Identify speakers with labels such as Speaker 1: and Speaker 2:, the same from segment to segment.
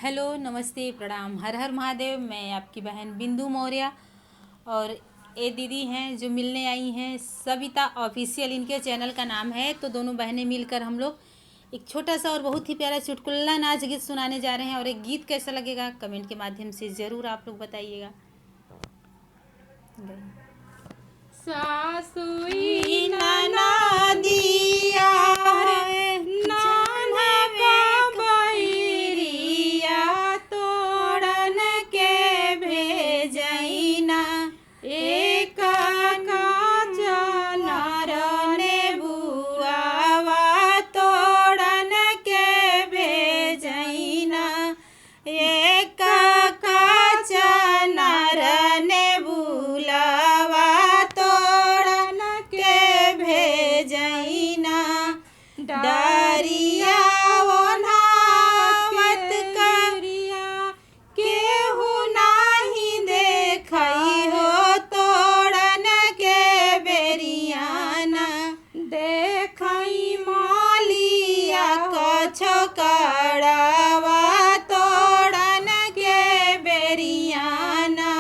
Speaker 1: Hello, नमस्ते, प्रणाम, हर हर महादेव। मैं आपकी बहन बिंदु मौर्य और ये दीदी हैं जो मिलने आई हैं, सविता ऑफिशियल इनके चैनल का नाम है। तो दोनों बहनें मिलकर हम लोग एक छोटा सा और बहुत ही प्यारा चुटकुला नाच गीत सुनाने जा रहे हैं। और एक गीत कैसा लगेगा कमेंट के माध्यम से ज़रूर आप लोग बताइएगा।
Speaker 2: सासुई ननदिया नाना का बहिरिया तोड़न के भेजइना एक नरने बुआवा तोड़न के भेजइना एक नरने बुलावा डरिया ओन्हावत करिया केहू नाही देखई हो तोड़न के बेरियाना देखई मालिया कछो कड़वा तोड़न के बेरियाना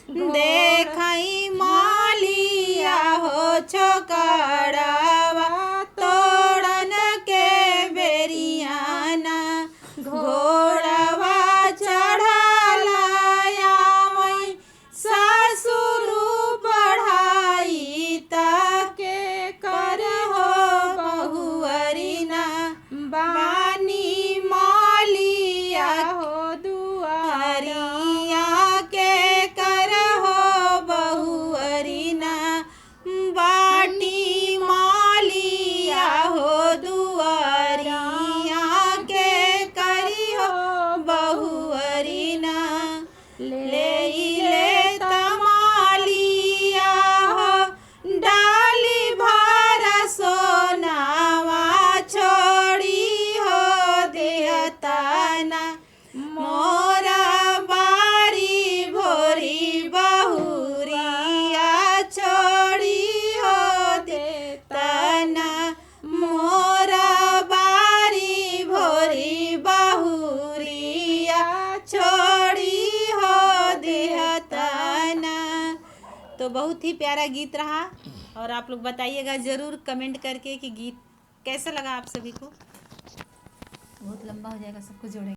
Speaker 2: देखई मालिया हो छोकड़वा घोड़वा चढ़लाया वही ससुरु पढ़ाई ताके करे हो बहुअरिना बानी मालिया हो दुआरिया के करे हो बहुअरिना बाटी मालिया हो दुआरिया बहुअरिना ले तमालिया हो डाली भरा सोनावा छोड़ी हो देहताना मोरा बारी भोरी बहुरिया छोड़ी हो देताना मोरा बारी भोरी बहुरिया छोड़ी हो देहताना। तो बहुत ही प्यारा गीत रहा और आप लोग बताइएगा ज़रूर कमेंट करके कि गीत कैसा लगा आप सभी को। बहुत लंबा हो जाएगा, सबको जोड़ेंगे।